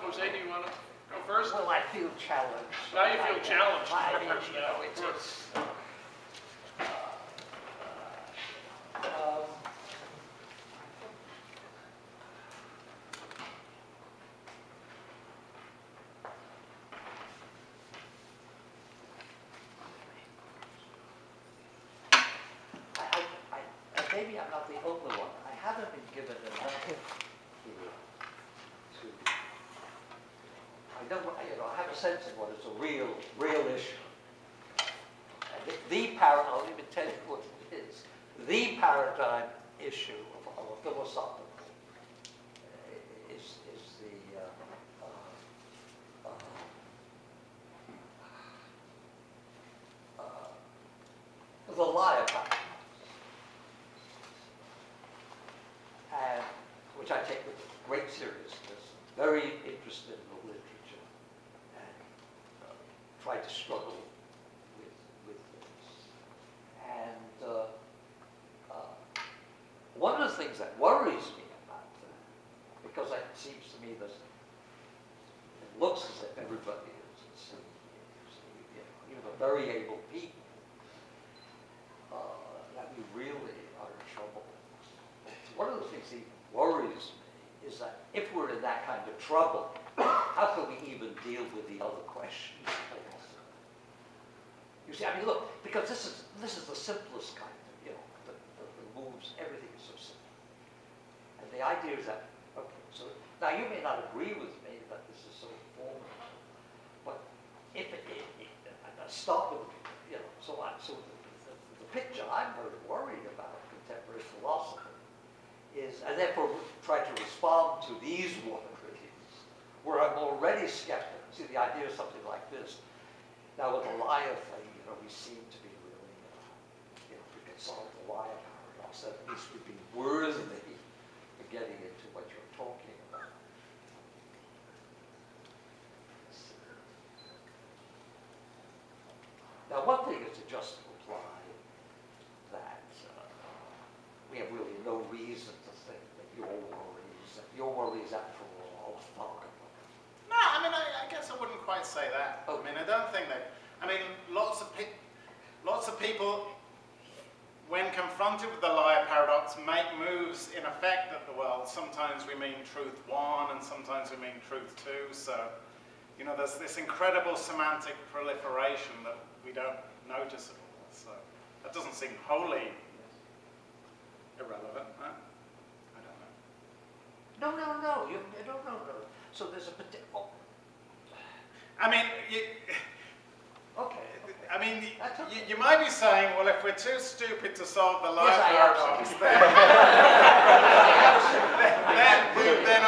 Jose, do you want to go first? Well, I feel challenged. Now you feel challenged. I mean, you know, it's maybe I'm not the only one. I haven't been given enough here to. I don't, you know, I have a sense of what is a real issue. And I'll even tell you what it is. The paradigm issue of a philosophical is the liar paradox. And which I take with great seriousness, very interested in the literature, and try to struggle with this. And one of the things that worries me about that, because it seems to me that it looks as if everybody is, even the very able people, that we really are in trouble. One of the things that worries me is that if we're in that kind of trouble, how can we even deal with the other questions? You see, I mean, look, because this is the simplest kind of, you know, that moves, everything is so simple. And the idea is that, okay, so now you may not agree with me that this is so informative, but if I start with, you know, so the picture I'm very worried about contemporary philosophy is, and therefore try to respond to these worries, where I'm already skeptical. See, the idea is something like this. Now, with the liar thing, you know, we seem to be really, you know, we can solve the liar paradox. At least we'd be worthy of getting into what you're talking about. Now, one thing is to just imply that we have really no reason to think that your worries after all are orthogonal. No, I mean, I guess I wouldn't quite say that. Oh. I mean, I don't think that. I mean, lots of people, when confronted with the liar paradox, make moves in effect at the world. Sometimes we mean truth one, and sometimes we mean truth two. So, you know, there's this incredible semantic proliferation that we don't notice at all. So that doesn't seem wholly irrelevant, right? I don't know. No. No. So there's a particular. I mean, Okay. I mean, Okay. you might be saying, well, if we're too stupid to solve the liar Yes, paradox, then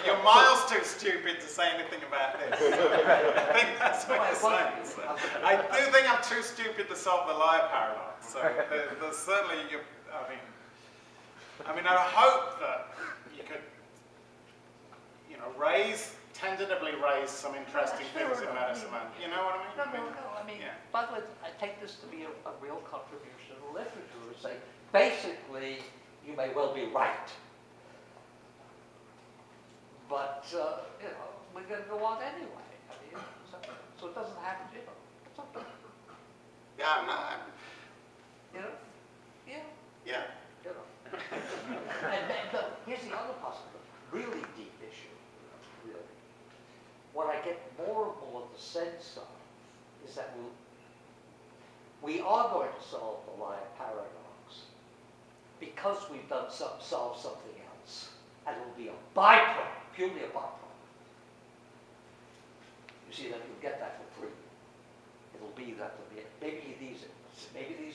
you're miles too stupid to say anything about this. I think that's what you're saying. So I do think I'm too stupid to solve the liar paradox. So there's certainly, I mean, I hope that you could, you know, tentatively raise some interesting things in metasemantic. You know what I mean? No. I mean, yeah. by the way, I take this to be a real contribution to literature. To say, basically, you may well be right, but you know, we're going to go on anyway. I mean, so it doesn't happen, you know. It's okay. Yeah, no. You know? Yeah. Yeah. You know. and here's the other possible, really deep issue. Really, what I get more and more the sense of is that we are going to solve the liar paradox because we've solved something else, and it will be a byproduct, purely a byproduct. You see that you'll get that for free. It'll be that maybe these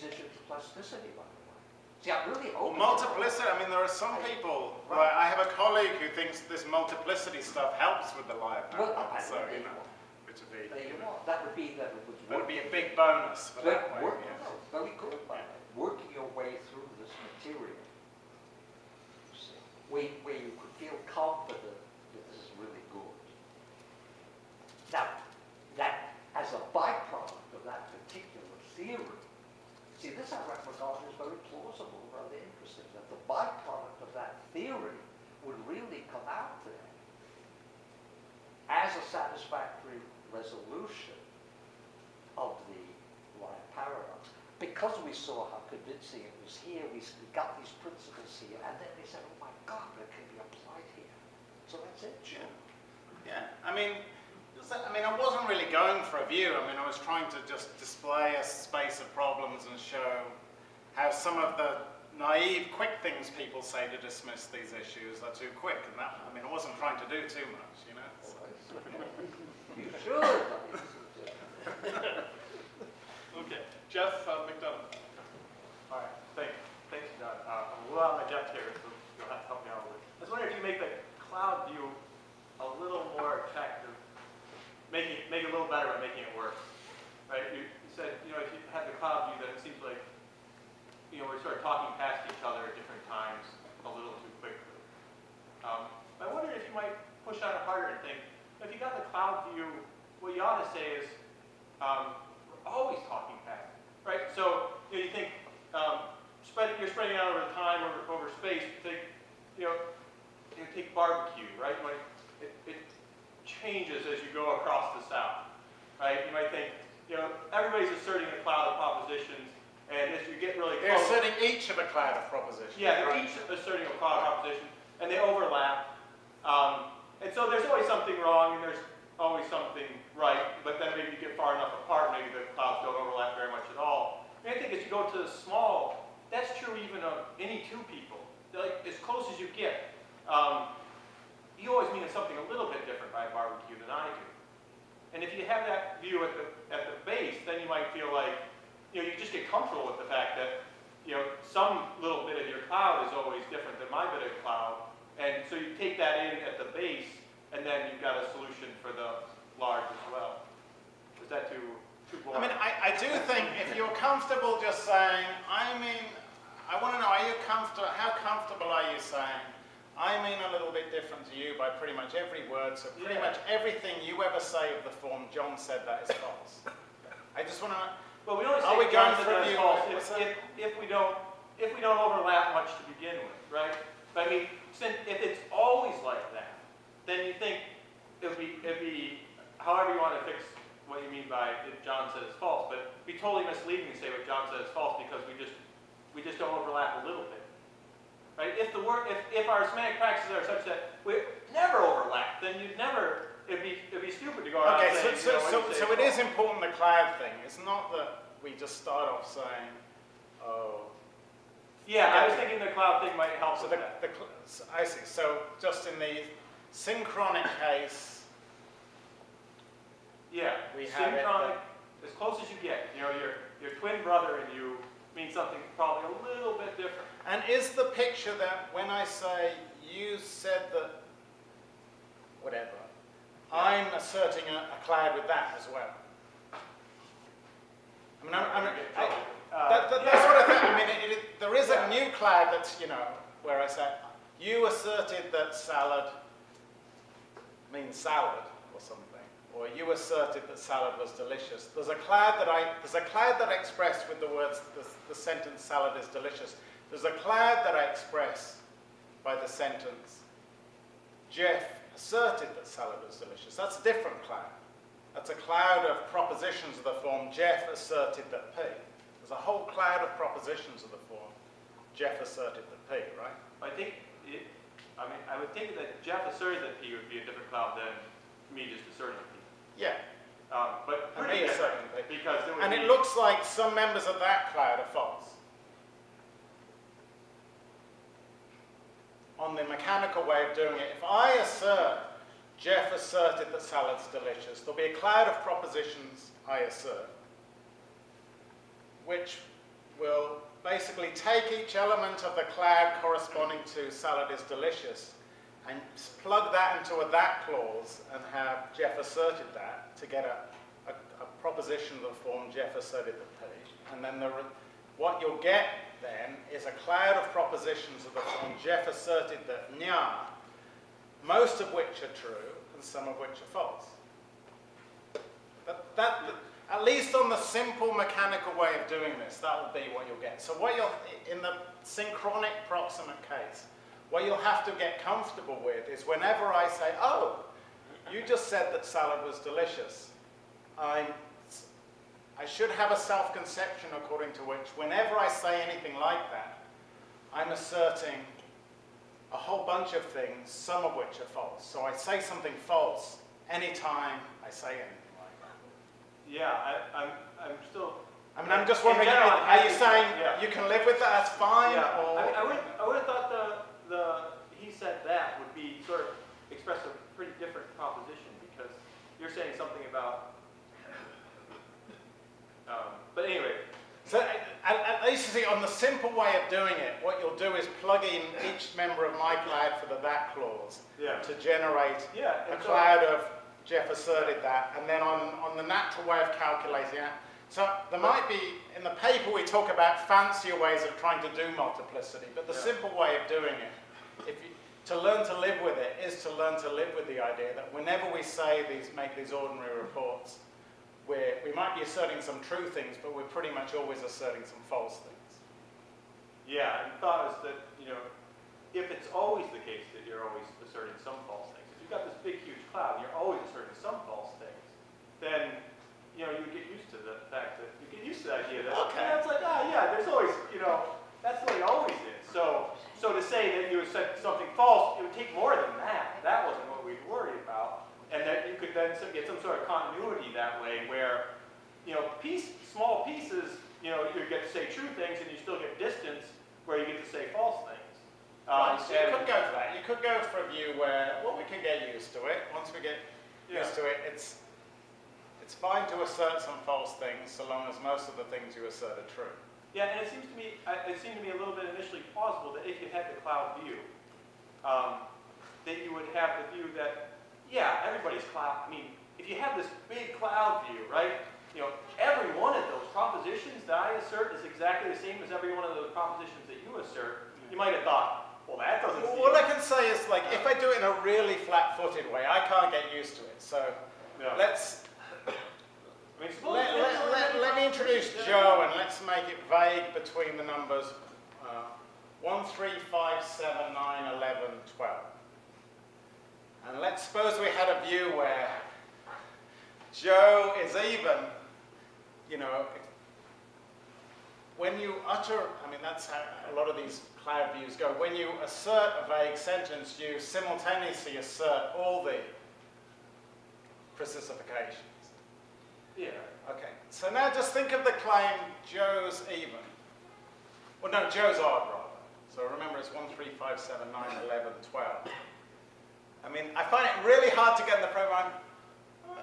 issues of plasticity, by the way. See, I'm really hoping. Multiplicity. I mean, there are some people. Right. Like, I have a colleague who thinks this multiplicity stuff helps with the liar paradox. So you know, which would be. That would be a big bonus for that way. Very good. By working your way through this material, you see, where you could feel confident that this is really good. Now, that as a byproduct of that particular theory. See, this I regard as very plausible, rather interesting, that the byproduct of that theory would really come out there resolution of the liar paradox. Because we saw how convincing it was here, we got these principles here, and then they said, oh my God, but it can be applied here. So that's it. Yeah. Yeah. I mean, I wasn't really going for a view. I mean, I was trying to just display a space of problems and show how some of the naive, quick things people say to dismiss these issues are too quick. And that, I mean, I wasn't trying to do too much, you know. So. You should. Okay, Jeff Magdalen. All right, thanks, John. I'm a little out of my depth here, so you'll have to help me out with it. I was wondering if you make the cloud view a little more attractive, make it a little better by making it worse, right? You said, you know, if you had the cloud view, then it seems like, you know, we're sort of talking past each other at different times a little too quickly. I wonder if you might push on it harder and think, if you got the cloud view, what you ought to say is, we're always talking past, right? So, you know, you think, you're spreading out over time, over space. You think, you take barbecue, right? It changes as you go across the South, right? You might think, you know, everybody's asserting a cloud of propositions, and as you get really close, They're asserting each of a cloud of propositions. yeah, they're each asserting a cloud of propositions, and they overlap. And so there's always something wrong, and there's always something right, but then maybe you get far enough apart, maybe the clouds don't overlap very much at all. And I think as you go to the small, that's true even of any two people. Like, as close as you get, you always mean something a little bit different by a barbecue than I do. And if you have that view at the base, then you might feel like, you know, you just get comfortable with the fact that, you know, some little bit of your cloud is always different than my bit of cloud. And so you take that in at the base, and then you've got a solution for the large as well. Is that too boring? I mean, I do think if you're comfortable just saying, I mean, I want to know, are you comfortable, how comfortable are you saying, I mean a little bit different to you by pretty much every word, so pretty much everything you ever say of the form, John said that is false. I just want to know. But we only Are we say going John for said you? that's false if we don't overlap much to begin with, right? But I mean, if it's always like that, then you think it'd be however you want to fix what you mean by if John said it's false, but it'd be totally misleading to say what John said is false because we just don't overlap a little bit, right? If our semantic practices are such that we never overlap, then it'd be stupid to go around saying, so it is important, the cloud thing. It's not that we just start off saying, oh. Yeah, I was thinking the cloud thing might help with that. I see. So just in the synchronic case, yeah, we have synchronic, as close as you get. You know, your twin brother and you means something probably a little bit different. And is the picture that when I say you said that whatever, I'm asserting a cloud with that as well? I mean, that's what I think. I mean, there is a new cloud that's, you know, where I say, you asserted that salad means salad or something, or you asserted that salad was delicious. There's a cloud that I expressed with the words, the sentence salad is delicious. There's a cloud that I express by the sentence, Jeff asserted that salad was delicious. That's a different cloud. That's a cloud of propositions of the form, Jeff asserted that P. There's a whole cloud of propositions of the form, Jeff asserted that P, right? I would think that Jeff asserted that P would be a different cloud than me just asserting P. Yeah. But And pretty me different, asserting P. because there would And be, it looks like some members of that cloud are false. On the mechanical way of doing it, if I assert Jeff asserted that salad's delicious, there'll be a cloud of propositions I assert, which will basically take each element of the cloud corresponding to salad is delicious and plug that into a that clause and have Jeff asserted that to get a proposition of the form Jeff asserted that P. And then what you'll get then is a cloud of propositions of the form Jeff asserted that nya, most of which are true and some of which are false. At least on the simple mechanical way of doing this, that will be what you'll get. So what in the synchronic proximate case, what you'll have to get comfortable with is whenever I say, oh, you just said that salad was delicious, I should have a self-conception according to which, whenever I say anything like that, I'm asserting a whole bunch of things, some of which are false. So I say something false anytime I say anything like that. Yeah, I'm still. I mean, I'm just wondering, are you saying you can live with that, that's fine? Yeah, Or? I would have thought he said that would be sort of express a pretty different proposition, because you're saying something about, but anyway. So at least you see, on the simple way of doing it, what you'll do is plug in each member of my cloud for the that clause to generate a cloud of Jeff asserted that, and then on the natural way of calculating it. So there might be, in the paper we talk about fancier ways of trying to do multiplicity, but the simple way of doing it, to learn to live with it, is to learn to live with the idea that whenever we make these ordinary reports, we might be asserting some true things, but we're pretty much always asserting some false things. Yeah, and the thought is that, if it's always the case that you're always asserting some false things, if you've got this big, huge cloud, and you're always asserting some false things, then, you get used to the fact that, you get used to the idea that, it's like, there's always, that's the way it always is. So to say that you said something false, it would take more than that. That wasn't what we were worried about. And that you could then get some sort of continuity that way where, small pieces, you get to say true things and you still get distance where you get to say false things. Right, so you could go for that. You could go for a view where, we can get used to it. Once we get used to it, it's fine to assert some false things so long as most of the things you assert are true. Yeah, and it seemed to me a little bit initially plausible that if you had the cloud view, that you would have the view that, everybody's cloud. I mean, if you have this big cloud view, right? Every one of those propositions that I assert is exactly the same as every one of those propositions that you assert. You might have thought, well, that doesn't seem... What I can say is, like, if I do it in a really flat-footed way, I can't get used to it. So let's... Let me introduce Joe, and let's make it vague between the numbers 1, 3, 5, 7, 9, 11, 12. And let's suppose we had a view where Joe is even, when you utter, that's how a lot of these cloud views go. When you assert a vague sentence, you simultaneously assert all the precisifications. Yeah. Okay, so now just think of the claim Joe's even. Well, no, Joe's odd, rather. So remember, it's 1, 3, 5, 7, 9, 11, 12. I find it really hard to get in the program.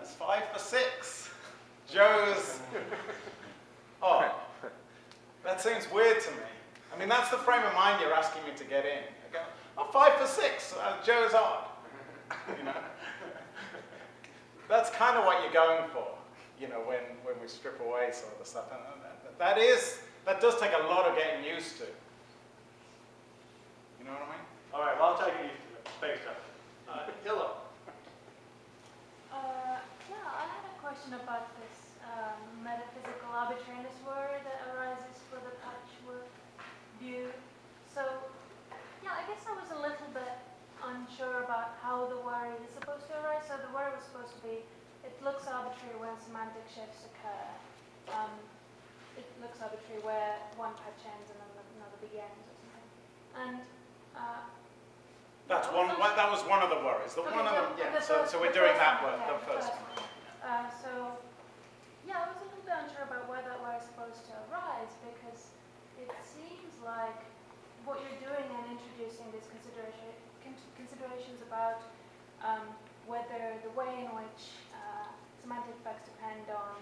It's 5 for 6. Joe's odd. That seems weird to me. That's the frame of mind you're asking me to get in. I go, 5 for 6. Joe's odd. That's kind of what you're going for. When we strip away some of the stuff. And that does take a lot of getting used to. You know what I mean? All right, well, I'll try to get used to it. Thanks, John. Hilla. I had a question about this metaphysical arbitrariness worry that arises for the patchwork view. So, I guess I was a little bit unsure about how the worry is supposed to arise. So the worry was supposed to be, it looks arbitrary when semantic shifts occur. It looks arbitrary where one patch ends and then another begins or something. And that was one of the worries. So we're doing that one, the first one. I was a little bit unsure about where that worry is supposed to arise, because it seems like what you're doing and introducing these considerations about whether the way in which semantic facts depend on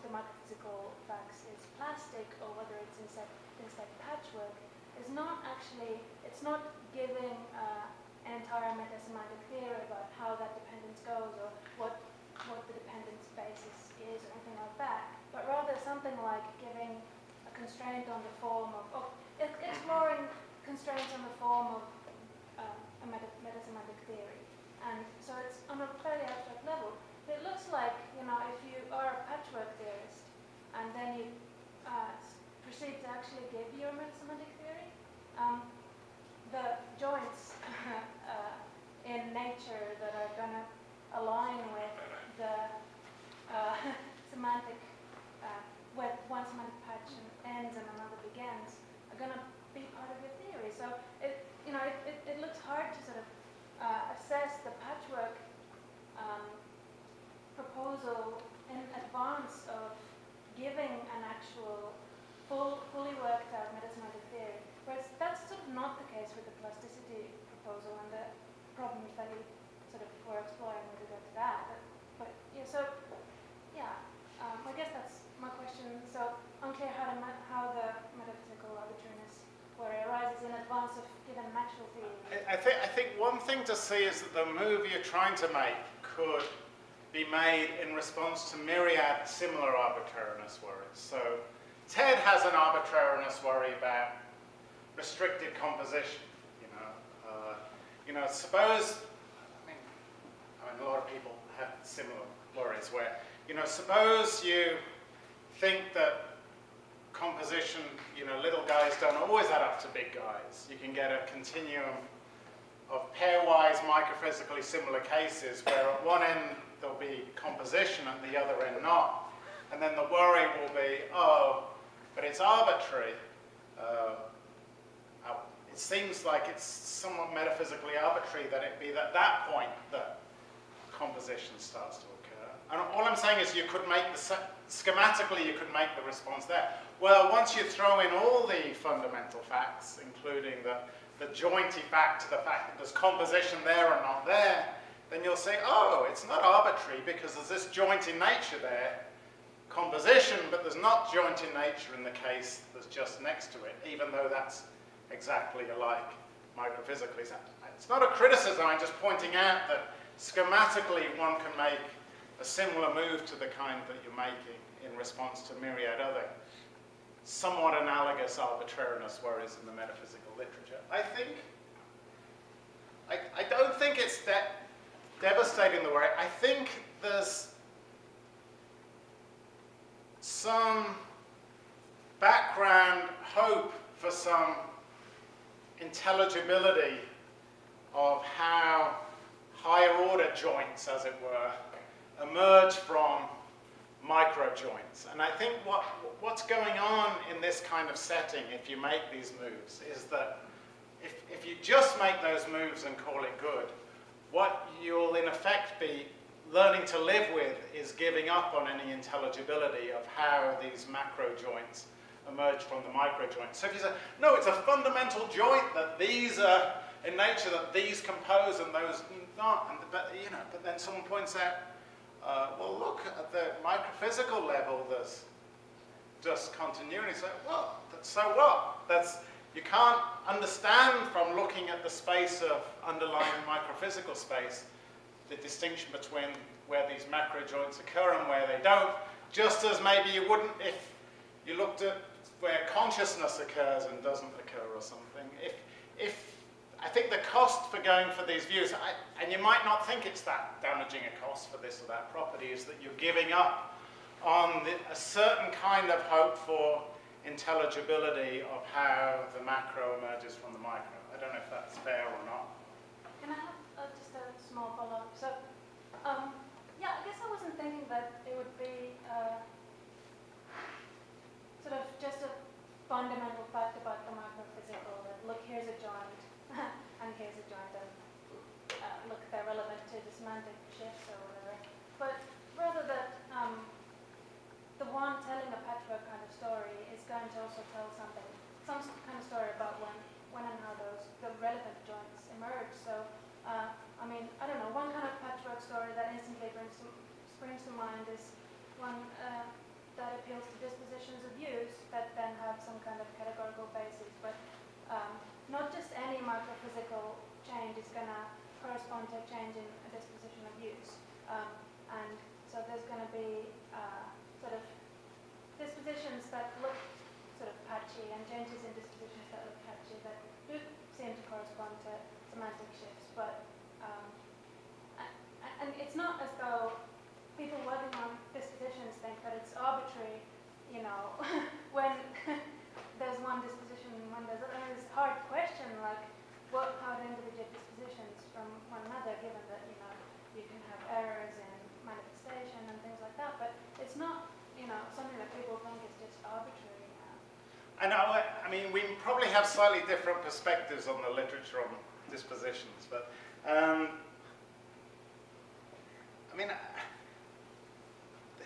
the metaphysical facts is plastic, or whether it's instead patchwork, is not actually, it's not giving an entire meta-semantic theory about how that dependence goes, or what the dependence basis is, or anything like that, but rather something like giving a constraint on the form of exploring constraints on the form of a meta-semantic theory. And so it's on a fairly abstract level. It looks like, if you are a patchwork theorist, and then you proceed to actually give your meta-semantic theory, the joints in nature that are going to align with the semantic, where one semantic patch ends and another begins, are going to be part of your theory. So it looks hard to sort of assess the patchwork proposal in advance of giving an actual fully worked out metasemantic theory. Whereas that's sort of not the case with the plasticity proposal and the problems that you sort of were exploring with regard to that. But yeah, so yeah, I guess that's my question. So unclear how the metaphysical arbitrariness worry arises in advance of given natural theory. I think one thing to see is that the move you're trying to make could be made in response to myriad similar arbitrariness worries. So Ted has an arbitrariness worry about restricted composition. Suppose, I mean, a lot of people have similar worries where, suppose you think that composition, little guys don't always add up to big guys. You can get a continuum of pairwise microphysically similar cases where at one end there'll be composition and the other end not. And then the worry will be, oh, but it's arbitrary. It seems like it's somewhat metaphysically arbitrary that it be at that point that composition starts to occur. And all I'm saying is you could make schematically you could make the response there. Well, once you throw in all the fundamental facts, including the jointy fact, the fact that there's composition there and not there, then you'll say, oh, it's not arbitrary because there's this joint in nature there, composition, but there's not joint in nature in the case that's just next to it, even though that's exactly alike microphysically. It's not a criticism, I'm just pointing out that schematically one can make a similar move to the kind that you're making in response to myriad other somewhat analogous arbitrariness worries in the metaphysical literature. I don't think it's devastating the worry. I think there's some background hope for some intelligibility of how higher order joints, as it were, emerge from micro joints. And I think what's going on in this kind of setting, if you make these moves, is that if you just make those moves and call it good, what you'll in effect be learning to live with is giving up on any intelligibility of how these macro joints emerge from the micro joints. So if you say, no, it's a fundamental joint that these are in nature, that these compose and those not, but then someone points out, well, look, at the microphysical level, there's just continuity. So, well, so what? You can't understand from looking at the space of underlying microphysical space the distinction between where these macro joints occur and where they don't, just as maybe you wouldn't if you looked at where consciousness occurs and doesn't occur or something. I think the cost for going for these views, and you might not think it's that damaging a cost for this or that property, is that you're giving up on a certain kind of hope for intelligibility of how the macro emerges from the micro. I don't know if that's fair or not. Can I have just a small follow-up? So, yeah, I guess I wasn't thinking that it would be sort of just a fundamental fact about the microphysical, that look, here's a joint, and here's a joint, and look, they're relevant to the semantic shifts or whatever. But rather that the one telling a patchwork kind of story is going to also tell some kind of story about when and how the relevant joints emerge. So, I mean, I don't know, one kind of patchwork story that instantly springs to mind is one that appeals to dispositions of use that then have some kind of categorical basis, but not just any microphysical change is going to correspond to a change in a disposition of use. And so there's going to be sort of dispositions that look sort of patchy and changes in dispositions that look patchy that do seem to correspond to semantic shifts, but and it's not as though people working on dispositions think that it's arbitrary, when there's one disposition and when there's another. It's a hard question, like how to individuate dispositions from one another, given that you can have errors in manifestation and things like that. But it's not, something that people think is just arbitrary now. I know, I mean, we probably have slightly different perspectives on the literature on dispositions, but I mean,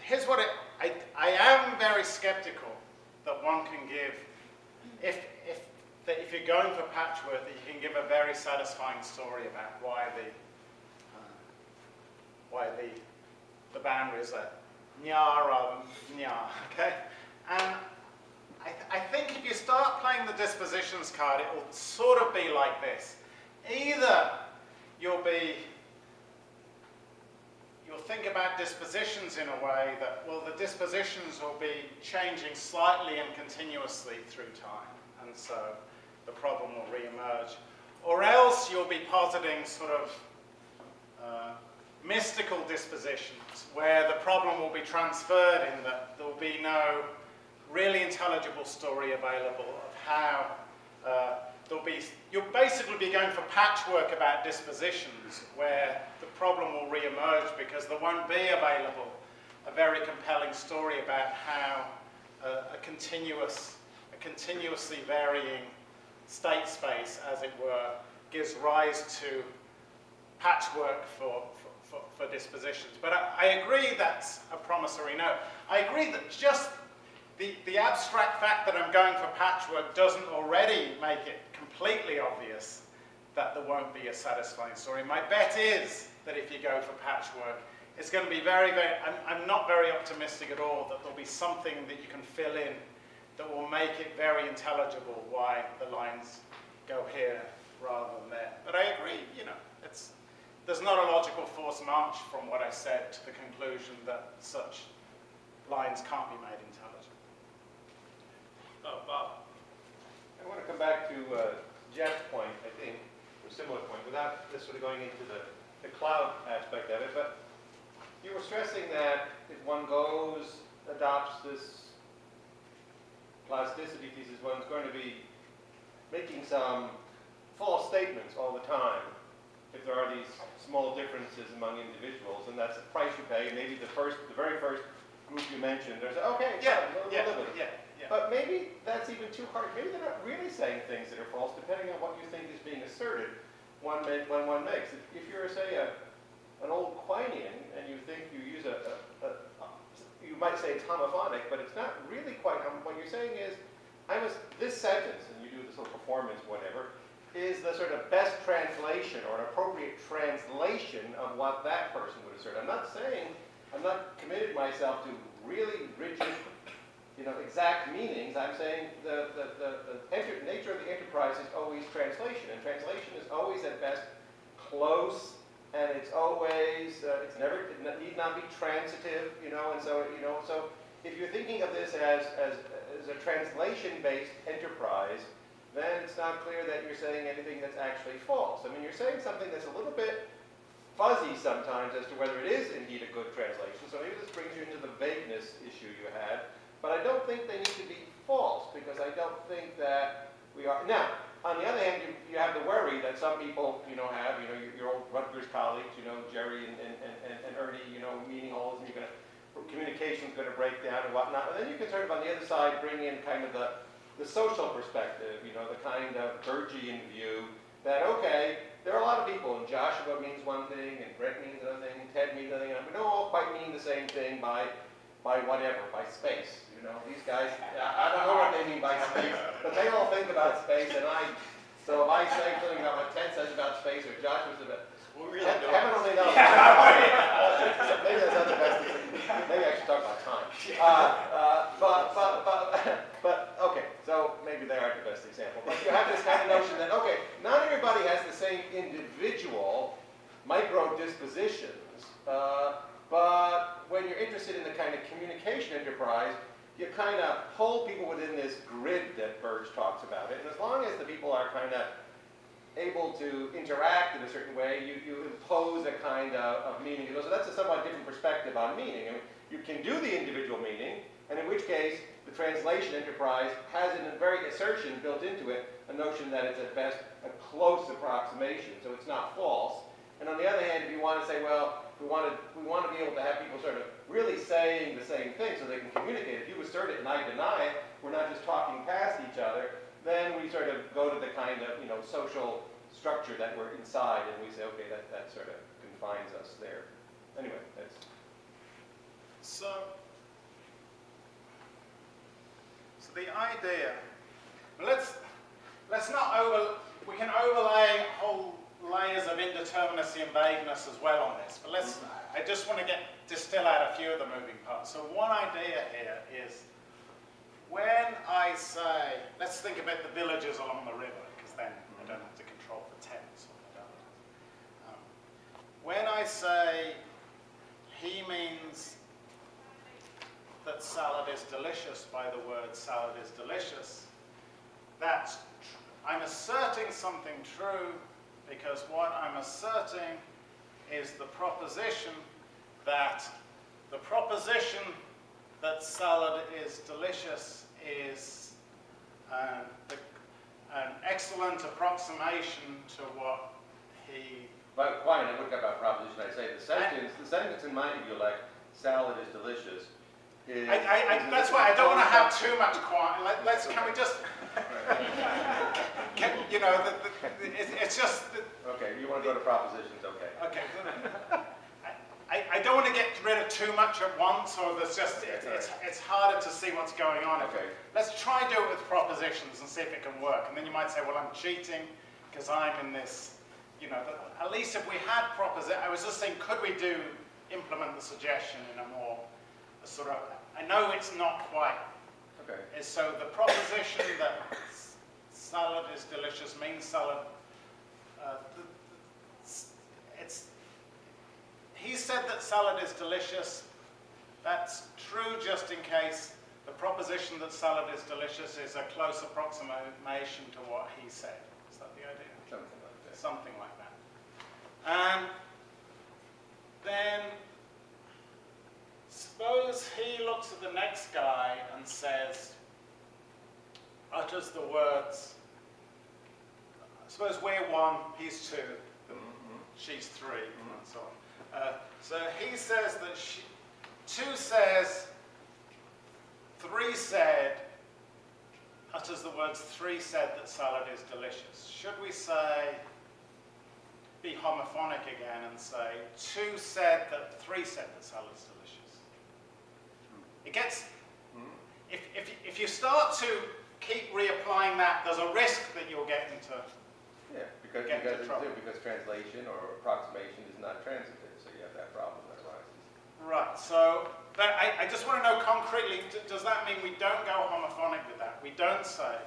here's what I am very skeptical that one can give, if you're going for patchwork, that you can give a very satisfying story about why the boundaries are nya rather than nya, okay? And I think if you start playing the dispositions card, it will sort of be like this. Either you'll think about dispositions in a way that, well, the dispositions will be changing slightly and continuously through time, and so the problem will re-emerge. Or else you'll be positing sort of mystical dispositions, where the problem will be transferred in that there will be no really intelligible story available of how you'll basically be going for patchwork about dispositions, where the problem will re-emerge because there won't be available a very compelling story about how a continuously varying state space, as it were, gives rise to patchwork for dispositions. But I agree that's a promissory note. I agree that just the abstract fact that I'm going for patchwork doesn't already make it completely obvious that there won't be a satisfying story. My bet is that if you go for patchwork, it's going to be I'm not very optimistic at all that there'll be something that you can fill in that will make it very intelligible why the lines go here rather than there. But I agree, there's not a logical force march from what I said to the conclusion that such lines can't be made intelligible. Oh, Bob. I want to come back to Jeff's point, I think, or a similar point, without necessarily going into the cloud aspect of it, but you were stressing that if one adopts this plasticity thesis, one's going to be making some false statements all the time if there are these small differences among individuals, and that's the price you pay. Maybe the very first group you mentioned, there's okay, Yeah. But maybe that's even too hard. Maybe they're not really saying things that are false, depending on what you think is being asserted when one makes. If you're, say, an old Quinian, and you think you use you might say it's homophonic, but it's not really quite. What you're saying is, this sentence, and you do this little performance, whatever, is the sort of best translation or an appropriate translation of what that person would assert. I'm not committed myself to really rigid, exact meanings. I'm saying the nature of the enterprise is always translation, and translation is always at best close, and it's always, it need not be transitive, and so, so if you're thinking of this as a translation-based enterprise, then it's not clear that you're saying anything that's actually false. I mean, you're saying something that's a little bit fuzzy sometimes as to whether it is indeed a good translation, so maybe this brings you into the vagueness issue you had, but I don't think they need to be false, because I don't think that we are. Now, on the other hand, you have the worry that some people, have, your old Rutgers colleagues, Jerry and Ernie, meeting holes, and communication's going to break down and whatnot, and then you can sort of, on the other side, bring in kind of the social perspective, the kind of Bergian view that, okay, there are a lot of people, and Joshua means one thing, and Brett means another thing, and Ted means another thing, and we don't all quite mean the same thing by whatever, by space. These guys, I don't know what they mean by space, but they all think about space, and so if I say something about what Ted says about space, or Joshua says about, heaven only knows. Maybe that's not the best thing. Maybe I should talk about time. But okay, so maybe they aren't the best example. But you have this kind of notion that, okay, not everybody has the same individual micro dispositions, but when you're interested in the kind of communication enterprise, you kind of hold people within this grid that Burge talks about. And as long as the people are kind of able to interact in a certain way, you impose a kind of meaning. So that's a somewhat different perspective on meaning. I mean, you can do the individual meaning, and in which case the translation enterprise has in a very assertion built into it a notion that it's at best a close approximation, so it's not false. And on the other hand, if you want want to say, well, we want to be able to have people sort of really saying the same thing so they can communicate. If you assert it and I deny it, we're not just talking past each other. Then we sort of go to the kind of, social structure that we're inside, and we say, okay, that sort of confines us there. Anyway, that's... So the idea, let's not we can overlay whole layers of indeterminacy and vagueness as well on this, but I just want to distill out a few of the moving parts. So one idea here is, when I say, let's think about the villages along the river, because then I don't have to control the tense or the dominant. When I say he means that salad is delicious by the word salad is delicious, I'm asserting something true, because what I'm asserting is the proposition that salad is delicious is an excellent approximation to what he... But fine, I look up our proposition, I say the sentence in my intellect, salad is delicious, is... that's why I don't want to have too much quiet. Can we just... it's just... Okay, you want to go to propositions, okay. Okay. I don't want to get rid of too much at once, or there's just, it's harder to see what's going on. Okay. Let's try and do it with propositions and see if it can work. And then you might say, well, I'm cheating because I'm in this, at least if we had I was just saying, could we implement the suggestion in a more sort of, I know it's not quite. Okay. So the proposition that salad is delicious means salad, he said that salad is delicious. That's true just in case the proposition that salad is delicious is a close approximation to what he said. Is that the idea? Something like that. Something like that. And then suppose he looks at the next guy and says, utters the words, suppose we're 1, he's 2, she's 3, and so on. So he says that 2 says, 3 said, utters the words 3 said that salad is delicious. Should we say, be homophonic again and say 2 said that 3 said that salad is delicious? It gets, if you start to keep reapplying that, there's a risk that you'll get into because translation or approximation is not transitive, so you have that problem that arises. Right, so I just want to know concretely, does that mean we don't go homophonic with that? We don't say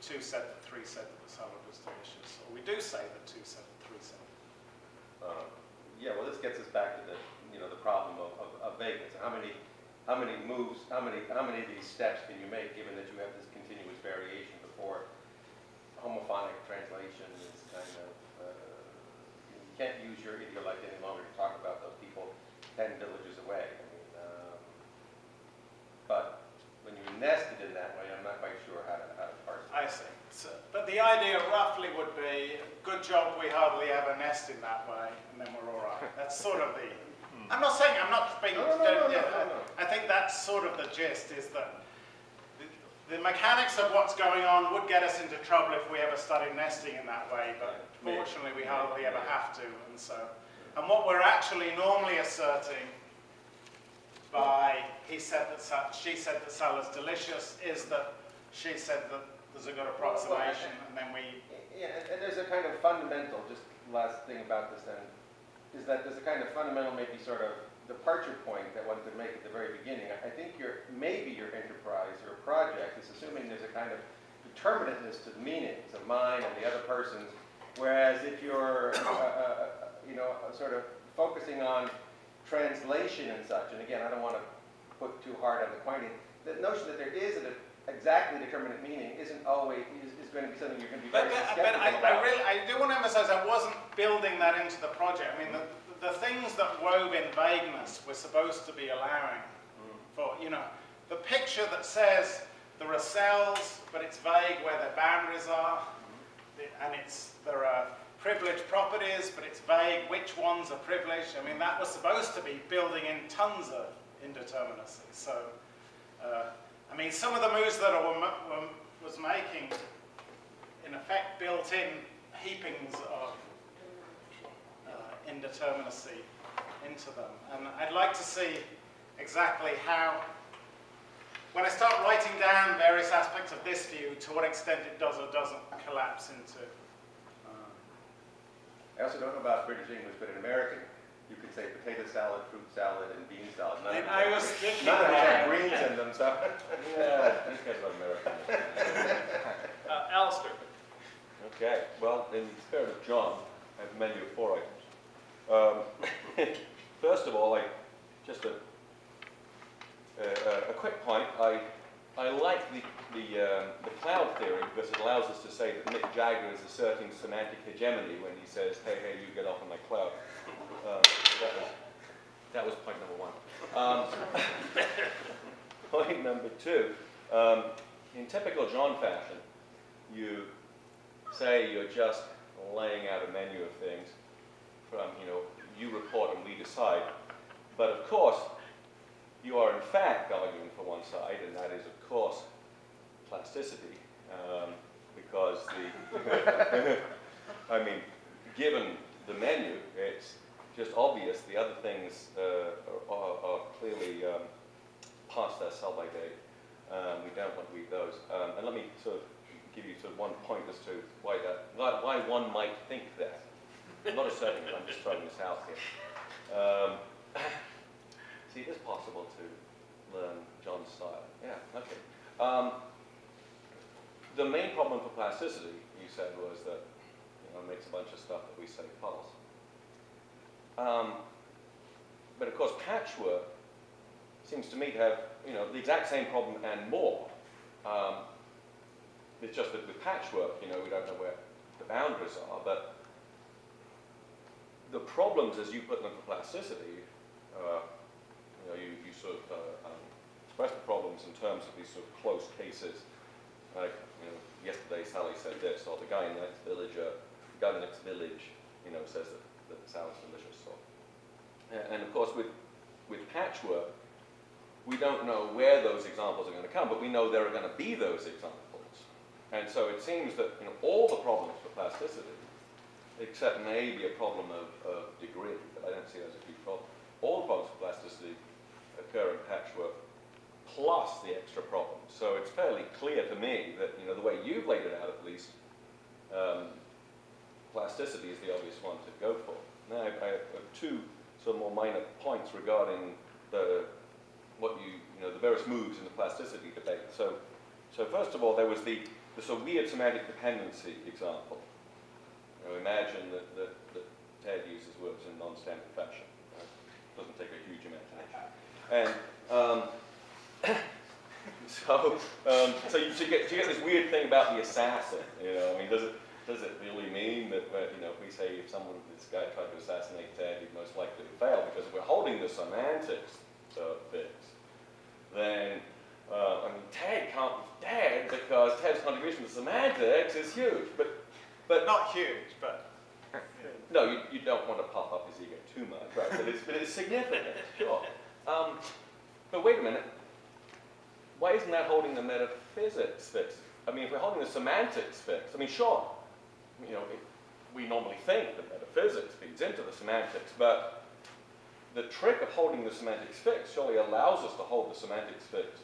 2 said that 3 said that the salad was delicious, or we do say that 2 said that 3 said. Yeah, well, this gets us back to the problem of vagueness. How many moves, how many of these steps can you make, given that you have this continuous variation before homophonic translation is kind of, you can't use your idiolect any longer to talk about those people 10 villages away. I mean, but when you nest it in that way, I'm not quite sure how to parse it. I see. So, but the idea roughly would be, good job we hardly ever nest in that way, and then we're all right. That's sort of the... I'm not saying, I'm not being... No. I think that's sort of the gist, is that the mechanics of what's going on would get us into trouble if we ever started nesting in that way, but fortunately we hardly ever have to, and what we're actually normally asserting by she said that salad's delicious is that she said that there's a good approximation, and then we... Yeah, and there's a kind of fundamental, just last thing about this then, is that there's a kind of fundamental, maybe sort of departure point that one could make at the very beginning. I think maybe your enterprise, your project, is assuming there's a kind of determinateness to the meanings of mine and the other person's, whereas if you're, sort of focusing on translation and such, and again, I don't want to put too hard on the quantity, the notion that there is an exactly determinate meaning isn't always, is going to be something you're going to be very skeptical about. I do want to emphasize I wasn't building that into the project. I mean, the things that wove in vagueness we're supposed to be allowing for, the picture that says there are cells, but it's vague where their boundaries are, and there are privileged properties, but it's vague which ones are privileged. I mean, that was supposed to be building in tons of indeterminacy. So, I mean, some of the moves that I was making, in effect, built in heapings of indeterminacy into them. And I'd like to see exactly how, when I start writing down various aspects of this view, to what extent it does or doesn't collapse into. I also don't know about British English, but in American, you could say potato salad, fruit salad, and bean salad. I was thinking none of them that. have greens in them, so yeah, these guys are American. Alistair. Okay, well, in the spirit of John, I have a menu of 4 items. First of all, just a quick point. I like the cloud theory because it allows us to say that Mick Jagger is asserting semantic hegemony when he says, "Hey, hey, you get off on my cloud." That was point number 1. Point number 2. In typical John fashion, you say you're just laying out a menu of things from, you report and we decide. But of course, you are in fact arguing for one side, and that is, of course, plasticity. Because I mean, given the menu, it's just obvious the other things are clearly past their sell-by date. We don't want to read those. And let me sort of give you sort of one point as to why one might think that. I'm not asserting it, I'm just throwing this out here. See, it is possible to learn John's style. Yeah, okay. The main problem for plasticity, you said, was that it makes a bunch of stuff that we say false. But of course, patchwork seems to me to have the exact same problem and more. It's just that with patchwork, we don't know where the boundaries are, but the problems as you put them for plasticity, you sort of express the problems in terms of these sort of close cases. Like, yesterday Sally said this, or the guy in the next village, says that it sounds delicious. So. And of course, with patchwork, we don't know where those examples are going to come, but we know there are going to be those examples. And so it seems that all the problems for plasticity, except maybe a problem of degree, but I don't see it as a huge problem, all the problems for plasticity occur in patchwork, plus the extra problems. So it's fairly clear to me that, the way you've laid it out at least, plasticity is the obvious one to go for. Now I have 2 sort of more minor points regarding the various moves in the plasticity debate. So first of all, there was the sort of weird semantic dependency example. Imagine that Ted uses words in non-standard fashion. Doesn't take a huge imagination. And so you get this weird thing about the assassin. I mean, does it really mean that if we say this guy tried to assassinate Ted, he'd most likely fail? Because if we're holding the semantics fix, then Ted can't be dead because Ted's contribution to semantics is huge. But Not huge, but no, you don't want to puff up his ego too much, right? But it's significant, sure. But wait a minute. Why isn't that holding the metaphysics fix? I mean, if we're holding the semantics fix, I mean, sure, we normally think that metaphysics feeds into the semantics, but the trick of holding the semantics fix surely allows us to hold the semantics fix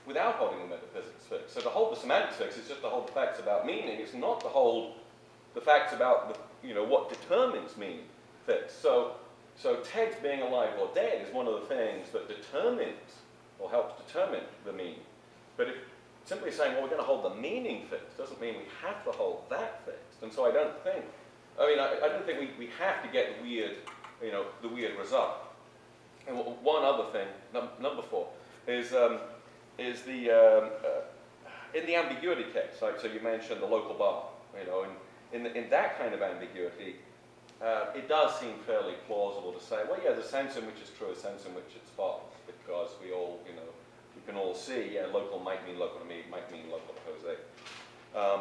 without holding the metaphysics fix. So to hold the semantics fix is just to hold the facts about meaning. It's not to hold the facts about what determines meaning fix. So Ted's being alive or dead is one of the things that determines or helps determine the meaning. But if simply saying, well, we're going to hold the meaning fixed doesn't mean we have to hold that fixed. And so I don't think we have to get the weird result. And one other thing, number 4, is in the ambiguity case. Right? So you mentioned the local bar. In that kind of ambiguity, it does seem fairly plausible to say, well, yeah, the sense in which it's true, a sense in which it's false, because we all, we can all see, yeah, local might mean local to me, might mean local to Jose.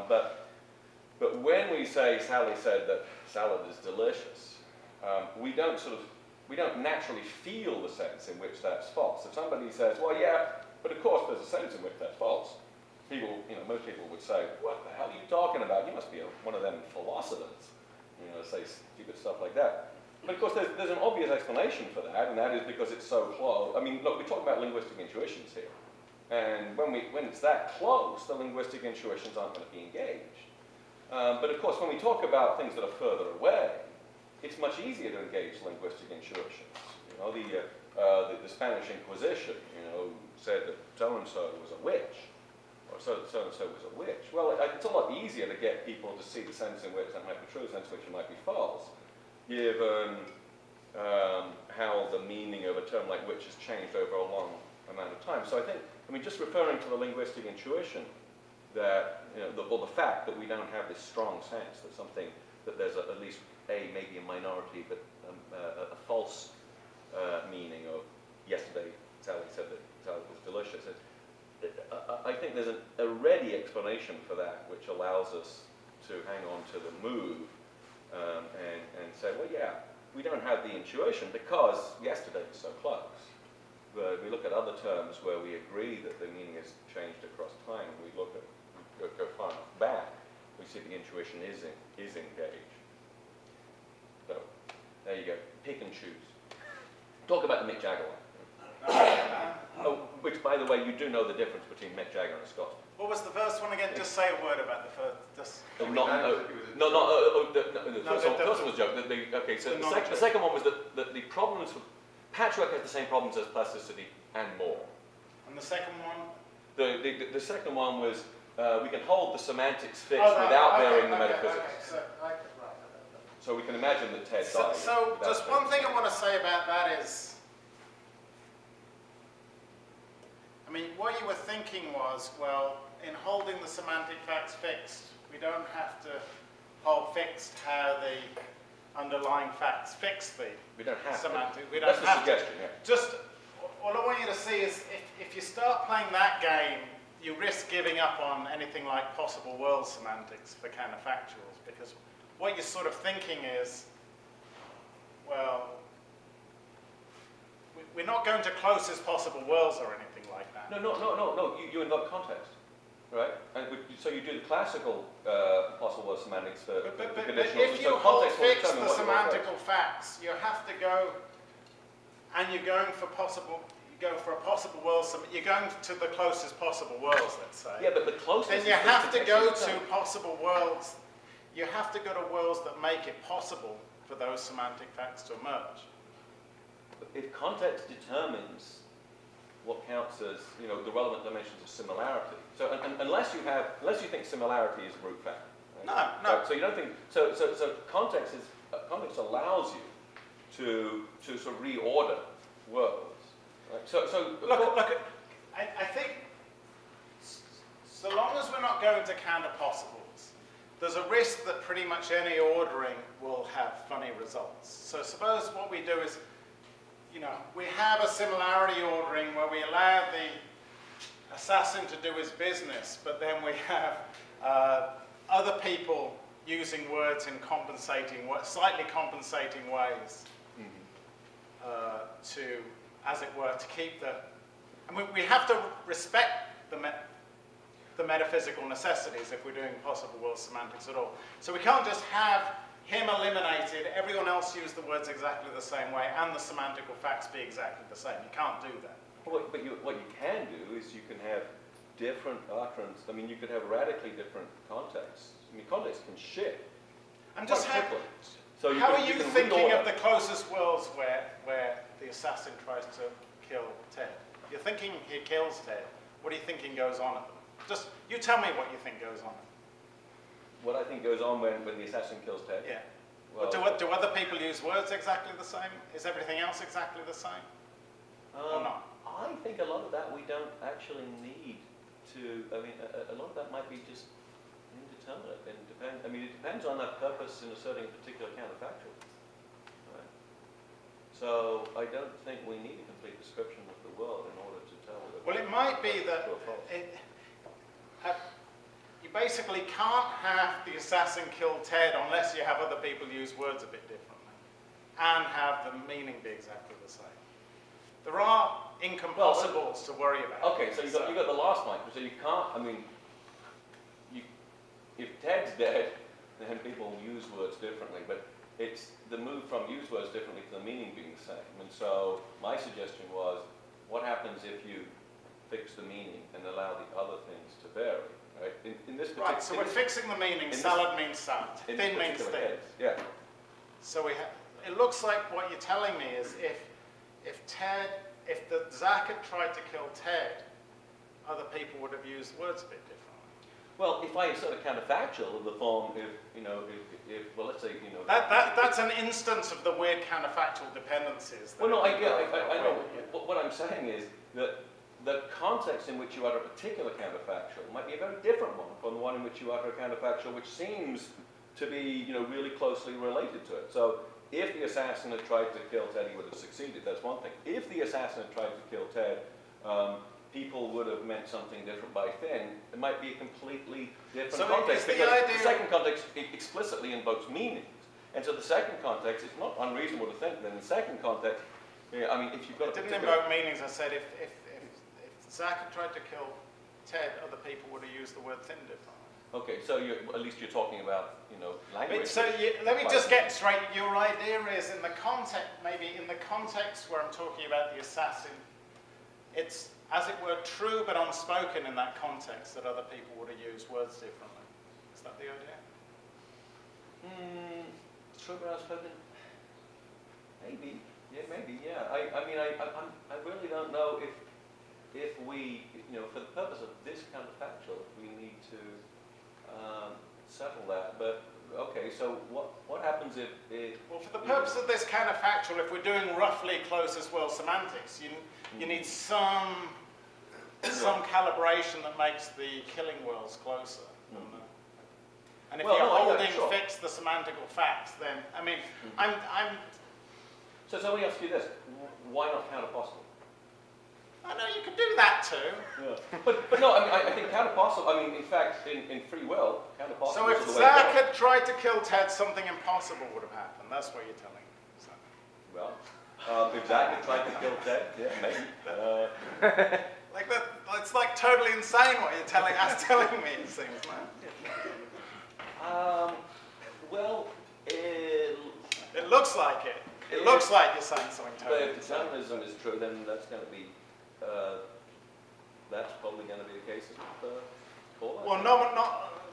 But But when we say Sally said that salad is delicious, we don't naturally feel the sense in which that's false. If somebody says, well, yeah, but of course there's a sense in which that's false, people, most people would say, what the hell are you talking about? You must be one of them philosophers, say stupid stuff like that. But of course there's an obvious explanation for that, and that is because it's so close. I mean, look, we talk about linguistic intuitions here. And when it's that close, the linguistic intuitions aren't going to be engaged. But of course, when we talk about things that are further away, it's much easier to engage linguistic intuitions. The Spanish Inquisition, said that so-and-so was a witch, or so-and-so was a witch. Well, it's a lot easier to get people to see the sense in which that might be true, the sense in which it might be false, given how the meaning of a term like witch has changed over a long amount of time. So I mean, just referring to the linguistic intuition, that, or the fact that we don't have this strong sense that there's at least maybe a minority, but a false meaning of yesterday Sally said that salad was delicious. I think there's a ready explanation for that, which allows us to hang on to the move and say, well, yeah, we don't have the intuition because yesterday was so close. But we look at other terms where we agree that the meaning has changed across time. We go far enough back, we see the intuition is engaged. So there you go. Pick and choose. Talk about the Mick Jagger one. Which, by the way, you do know the difference between Mick Jagger and a Scotsman. What was the first one again? Just say a word about the first. Just the first one was a joke. Okay, so the second one was that the problems for patchwork has the same problems as plasticity and more. And the second one? The second one was we can hold the semantics fixed without varying the metaphysics. So we can imagine that Ted died. So just one thing I want to say about that is, I mean, what you were thinking was, well, in holding the semantic facts fixed, we don't have to hold fixed how the underlying facts fix the semantic. We don't That's have the suggestion, to. Yeah. Just, all I want you to see is, if you start playing that game, you risk giving up on anything like possible world semantics for counterfactuals, because what you're sort of thinking is, well, we're not going to closest possible worlds or anything like that. No. You invoke context, right? And so you do the classical possible world semantics for the conditionals. But if you fix the semantical facts, you have to go, and you're going for possible. Go for a possible world, you're going to the closest possible worlds, let's say. Yeah, but the closest. Then you have to go to possible worlds. You have to go to worlds that make it possible for those semantic facts to emerge. If context determines what counts as, the relevant dimensions of similarity. So unless you think similarity is a root fact. Right? No. Right? So you don't think so context allows you to sort of reorder worlds. Right. So look. I think so long as we're not going to counter possibles, there's a risk that pretty much any ordering will have funny results. So suppose what we do is, we have a similarity ordering where we allow the assassin to do his business, but then we have other people using words in slightly compensating ways to, as it were, to keep the... And we have to respect the metaphysical necessities if we're doing possible world semantics at all. So we can't just have him eliminated, everyone else use the words exactly the same way, and the semantical facts be exactly the same. You can't do that. But what you can do is you can have different utterance. I mean, you could have radically different contexts. I mean, context can shift. I'm just So how are you thinking of the closest worlds where the assassin tries to kill Ted? You're thinking he kills Ted. What are you thinking goes on at them? Just, you tell me what you think goes on. What I think goes on when the assassin kills Ted? Yeah. Well, do other people use words exactly the same? Is everything else exactly the same? Or not? I think a lot of that we don't actually need to, I mean, a lot of that might be just indeterminate. It depends on that purpose in asserting a particular counterfactual. Right? So I don't think we need a complete description of the world in order to tell whether... Well, it might be that... You you basically can't have the assassin kill Ted unless you have other people use words a bit differently and have the meaning be exactly the same. There are incompossibles to worry about. Okay, so you got the last point. So you can't. I mean, if Ted's dead, then people use words differently. But it's the move from use words differently to the meaning being the same. And so my suggestion was, what happens if you fix the meaning and allow the other things to vary? Right. In this particular, right. So we're fixing the meaning. Salad means salad. Thin means thin. Yeah. So it looks like what you're telling me is if the Zach had tried to kill Ted, other people would have used words a bit differently. Well, if I insert a counterfactual of the form, well, let's say, that's an instance of the weird counterfactual dependencies. Well, no, I know. What I'm saying is that the context in which you utter a particular counterfactual might be a very different one from the one in which you utter a counterfactual which seems to be, really closely related to it. So if the assassin had tried to kill Ted, he would have succeeded. That's one thing. If the assassin had tried to kill Ted, people would have meant something different by thin. It might be a completely different context. Because the second context explicitly invokes meanings. And so the second context, it's not unreasonable to think that in the second context, I mean, if you've got It didn't invoke meanings. I said if Zach had tried to kill Ted, other people would have used the word thin differently. Okay, so at least you're talking about, language. So let me just get straight. Your idea is in the context, maybe in the context where I'm talking about the assassin, it's, as it were, true but unspoken in that context that other people would have used words differently. Is that the idea? True but unspoken? Maybe. Yeah, maybe, yeah. I mean, I really don't know if we, for the purpose of this counterfactual, we need to settle that. But okay, so what happens if well, for the purpose of this counterfactual, if we're doing roughly closest world semantics, you need some calibration that makes the killing worlds closer. And if you're holding fixed the semantical facts, then I mean, So let me ask you this: why not counterpossible? I know you could do that too. Yeah. But no, I mean, I think counterpossible. I mean, in fact, in free will, counterpossible. So if Zach had tried to kill Ted, something impossible would have happened. That's what you're telling me. So. Well, if Zach had tried to kill Ted, yeah, maybe. Like that, it's like totally insane what you're telling me. It seems, man. Well, it looks like it. It looks like you're saying something totally insane. But if determinism is true, then that's going to be. That's probably going to be the case of Paul. Well,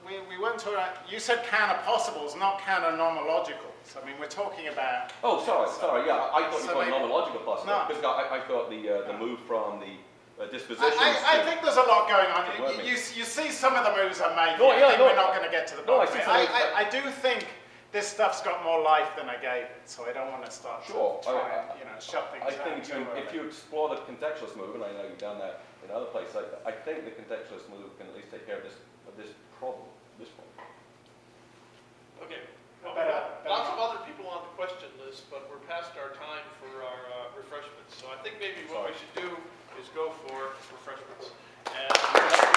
we weren't talking about, you said counterpossibles, not counter-nomologicals. I mean, we're talking about... Oh, sorry, yeah, I thought you so were nomological possible, no. because I thought the move from the dispositions I think there's a lot going on. You see some of the moves I'm making. I think we're not going to get to the bottom. I do think this stuff's got more life than I gave it, so I don't want to start to try and shut things down. I think if you explore the contextualist move, and I know you've done that in other places, I think the contextualist move can at least take care of this problem. Okay. Well, lots of other people on the question list, but we're past our time for our refreshments. So I think maybe what we should do is go for refreshments. And